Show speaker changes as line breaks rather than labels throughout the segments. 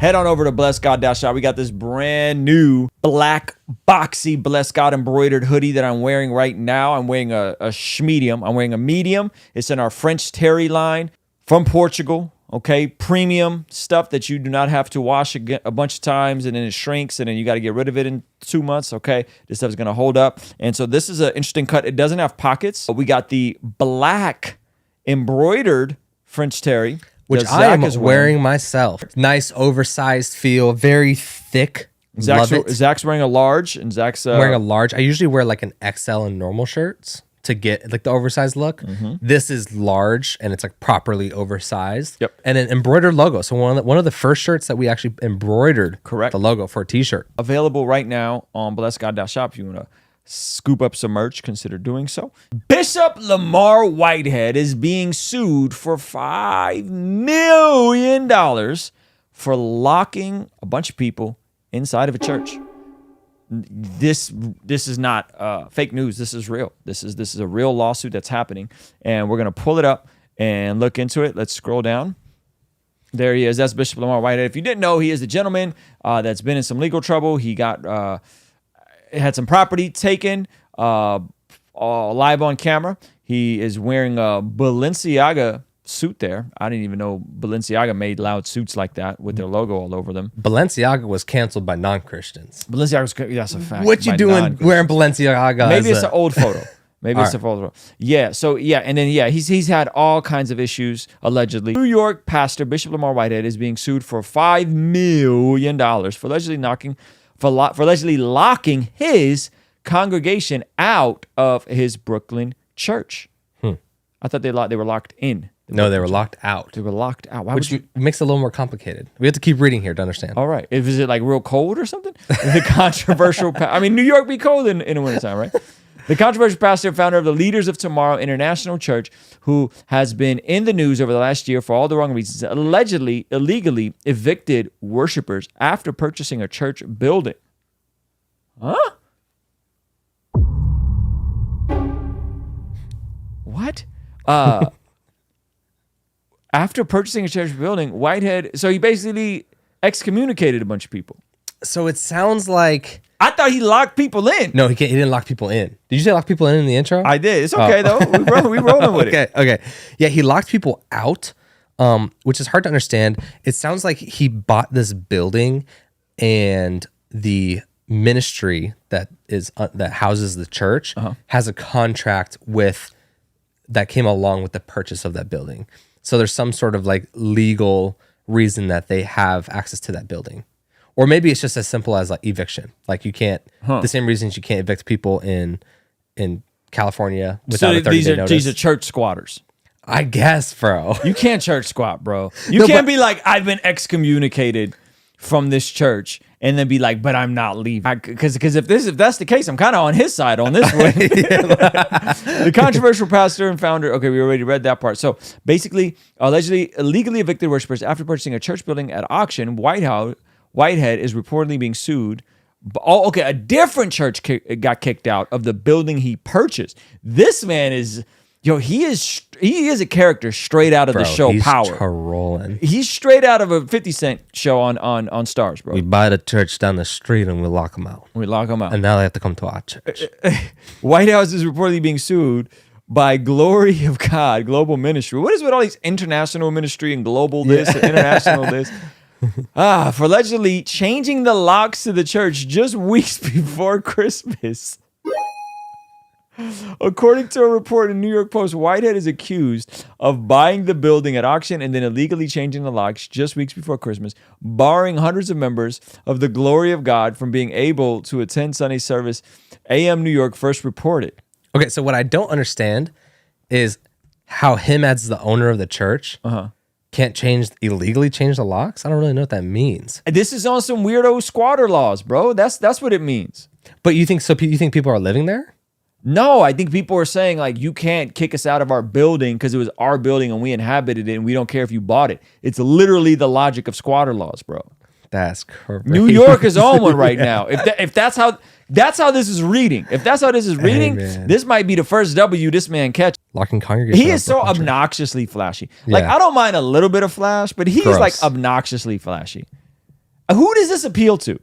head on over to blessgod.shop. We got this brand new black boxy Bless God embroidered hoodie that I'm wearing right now. I'm wearing a medium. I'm wearing a medium. It's in our French terry line from Portugal. Okay, premium stuff that you do not have to wash a bunch of times and then it shrinks and then you got to get rid of it in 2 months. Okay, this stuff is going to hold up. And so this is an interesting cut. It doesn't have pockets. But we got the black embroidered French terry,
which I am wearing myself. Nice oversized feel, very thick.
Zach's wearing a large, and Zach's
wearing a large. I usually wear like an XL in normal shirts to get like the oversized look. This is large and it's like properly oversized.
Yep.
And an embroidered logo. So one of the first shirts that we actually embroidered the logo for a t-shirt.
Available right now on blessgod.shop. If you want to scoop up some merch, consider doing so. Bishop Lamor Whitehead is being sued for $5 million for locking a bunch of people inside of a church. This is not fake news. This is real. This is a real lawsuit that's happening, and we're gonna pull it up and look into it. Let's scroll down. There he is. That's Bishop Lamor Whitehead. If you didn't know, he is the gentleman that's been in some legal trouble. He got had some property taken live on camera. He is wearing a Balenciaga suit there. I didn't even know Balenciaga made loud suits like that with their logo all over them.
Balenciaga was canceled by non-Christians.
That's a fact.
What you doing wearing Balenciaga?
Maybe it's an old photo. Maybe it's a photo. Yeah. So yeah, and then he's had all kinds of issues allegedly. New York pastor Bishop Lamor Whitehead is being sued for $5 million for allegedly locking his congregation out of his Brooklyn church. I thought they were locked in.
No, they were locked out.
They were locked out.
Which makes it a little more complicated. We have to keep reading here to understand.
All right. Is it like real cold or something? The controversial... New York be cold in the wintertime, right? The controversial pastor and founder of the Leaders of Tomorrow International Church, who has been in the news over the last year for all the wrong reasons, allegedly illegally evicted worshipers after purchasing a church building. Huh? What? After purchasing a church building, Whitehead, so he basically excommunicated a bunch of people.
So it sounds like...
I thought he locked people in.
No, he didn't lock people in. Did you say lock people in the intro?
I did. It's okay, though. We rolling with it.
Okay. Yeah, he locked people out, which is hard to understand. It sounds like he bought this building and the ministry that houses the church has a contract that came along with the purchase of that building. So there's some sort of like legal reason that they have access to that building. Or maybe it's just as simple as like eviction. Like you can't, the same reasons you can't evict people in California without a 30-day notice.
These are church squatters.
I guess, bro.
You can't church squat, bro. You can't be like, I've been excommunicated from this church and then be like, but I'm not leaving. Because if that's the case, I'm kind of on his side on this one. The controversial pastor and founder, okay, we already read that part. So basically, allegedly illegally evicted worshipers after purchasing a church building at auction. Whitehead is reportedly being sued. Oh, okay, a different church got kicked out of the building he purchased. This man is... he is a character straight out of the show Power.
Trolling.
He's straight out of a 50 Cent show on Stars, bro.
We buy the church down the street and we lock them out. And now they have to come to our church.
White House is reportedly being sued by Glory of God Global Ministry. What is with all these international ministry and global this and international this? For allegedly changing the locks to the church just weeks before Christmas. According to a report in New York Post, Whitehead is accused of buying the building at auction and then illegally changing the locks just weeks before Christmas, barring hundreds of members of the Glory of God from being able to attend Sunday service, AM New York first reported.
Okay, so what I don't understand is how him as the owner of the church can't illegally change the locks. I don't really know what that means.
This is on some weirdo squatter laws, bro. That's what it means.
But you think people are living there?
No, I think people are saying like, you can't kick us out of our building because it was our building and we inhabited it and we don't care if you bought it. It's literally the logic of squatter laws, bro.
That's correct.
New York is on one right now. If that's how this is reading. If that's how this is reading, this might be the first W this man catch.
Locking congregation.
He is so obnoxiously flashy. Like, I don't mind a little bit of flash, but he's like obnoxiously flashy. Who does this appeal to?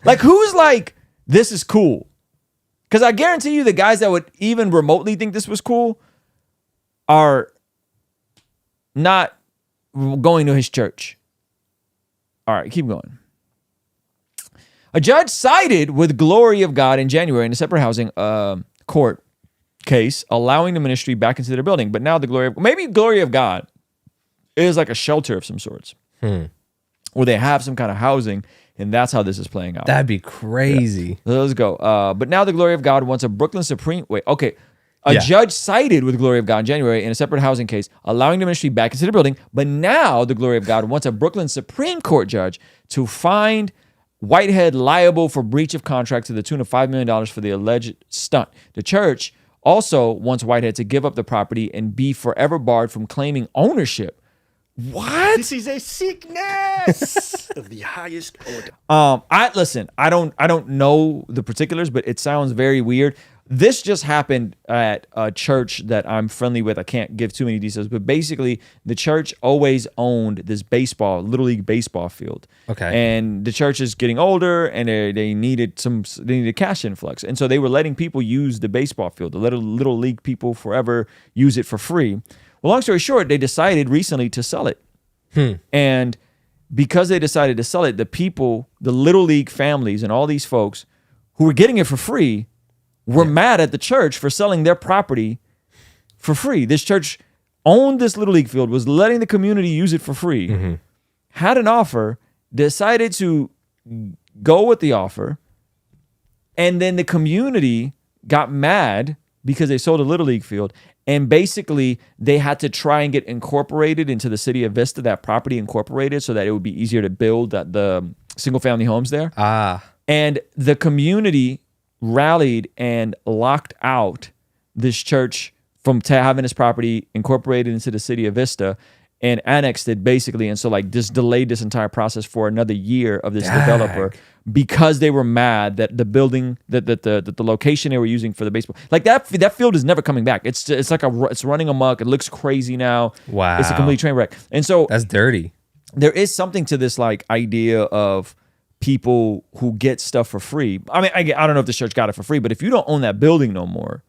Like, who's like, this is cool? Because I guarantee you the guys that would even remotely think this was cool are not going to his church. All right, keep going. A judge sided with Glory of God in January in a separate housing court case, allowing the ministry back into their building. But now maybe Glory of God is like a shelter of some sorts, where they have some kind of housing, and that's how this is playing out.
That'd be crazy.
Yeah. Let's go. But now the Glory of God wants a Brooklyn Supreme. A judge sided with Glory of God in January in a separate housing case, allowing the ministry back into the building. But now the Glory of God wants a Brooklyn Supreme Court judge to find Whitehead liable for breach of contract to the tune of $5 million for the alleged stunt. The church also wants Whitehead to give up the property and be forever barred from claiming ownership. What?
This is a sickness of the highest order.
I don't know the particulars, but it sounds very weird. This just happened at a church that I'm friendly with. I can't give too many details, but basically the church always owned this Little League baseball field.
Okay.
And the church is getting older, and they needed cash influx. And so they were letting people use the baseball field. The Little League people forever use it for free. Well, long story short, they decided recently to sell it. And because they decided to sell it, the Little League families and all these folks who were getting it for free were mad at the church for selling their property for free. This church owned this Little League field, was letting the community use it for free, had an offer, decided to go with the offer, and then the community got mad because they sold a Little League field. And basically, they had to try and get incorporated into the city of Vista, that property incorporated, so that it would be easier to build the single-family homes there. And the community rallied and locked out this church from having his property incorporated into the city of Vista and annexed it, basically. And so, this delayed this entire process for another year of this developer, because they were mad that the building, that the location they were using for the baseball, that field is never coming back. It's running amok. It looks crazy now.
Wow.
It's a complete train wreck. And so
that's dirty.
There is something to this idea of people who get stuff for free. I mean, I don't know if the church got it for free, but if you don't own that building no more,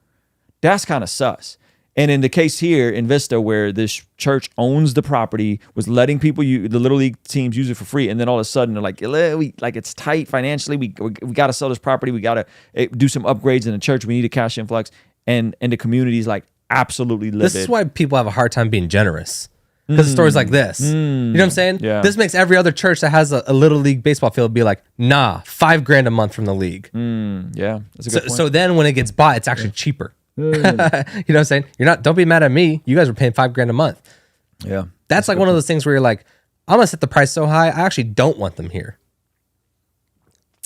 that's kind of sus. And in the case here in Vista, where this church owns the property, was letting people, the Little League teams, use it for free, and then all of a sudden they're like, it's tight financially. We got to sell this property. We got to do some upgrades in the church. We need a cash influx, and the community's absolutely livid.
This is why people have a hard time being generous. Because of stories like this. You know what I'm saying?
Yeah.
This makes every other church that has a Little League baseball field be like, nah, $5,000 a month from the league.
Yeah, that's a good point.
So then when it gets bought, it's actually cheaper. You know what I'm saying? Don't be mad at me. You guys were paying $5,000 a month.
Yeah.
That's one of those things where you're like, I'm going to set the price so high, I actually don't want them here.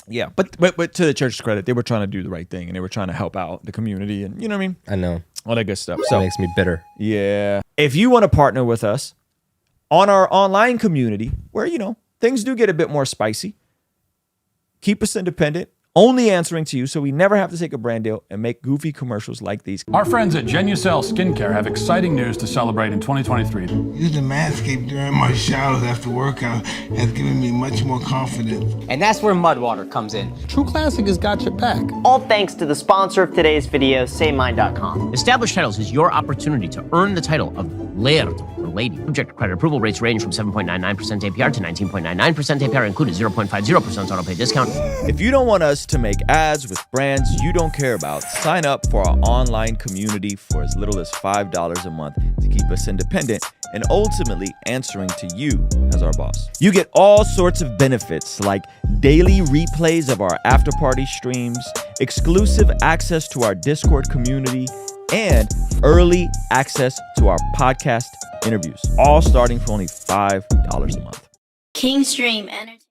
Yeah, but to the church's credit, they were trying to do the right thing, and they were trying to help out the community, and you know what I mean?
I know.
All that good stuff.
So it makes me bitter.
Yeah. If you want to partner with us on our online community, where, things do get a bit more spicy, keep us independent, only answering to you so we never have to take a brand deal and make goofy commercials like these.
Our friends at Genucel Skincare have exciting news to celebrate in 2023.
Using Manscaped during my showers after workout has given me much more confidence.
And that's where Mudwater comes in.
True Classic has got your back.
All thanks to the sponsor of today's video, SayMine.com.
Established Titles is your opportunity to earn the title of Laird or Lady. Subject to credit approval, rates range from 7.99% APR to 19.99% APR, included 0.50% auto pay discount.
If you don't want us to make ads with brands you don't care about, sign up for our online community for as little as $5 a month to keep us independent and ultimately answering to you as our boss. You get all sorts of benefits like daily replays of our after party streams, exclusive access to our Discord community, and early access to our podcast interviews, all starting for only $5 a month.
Kingstream Entertainment.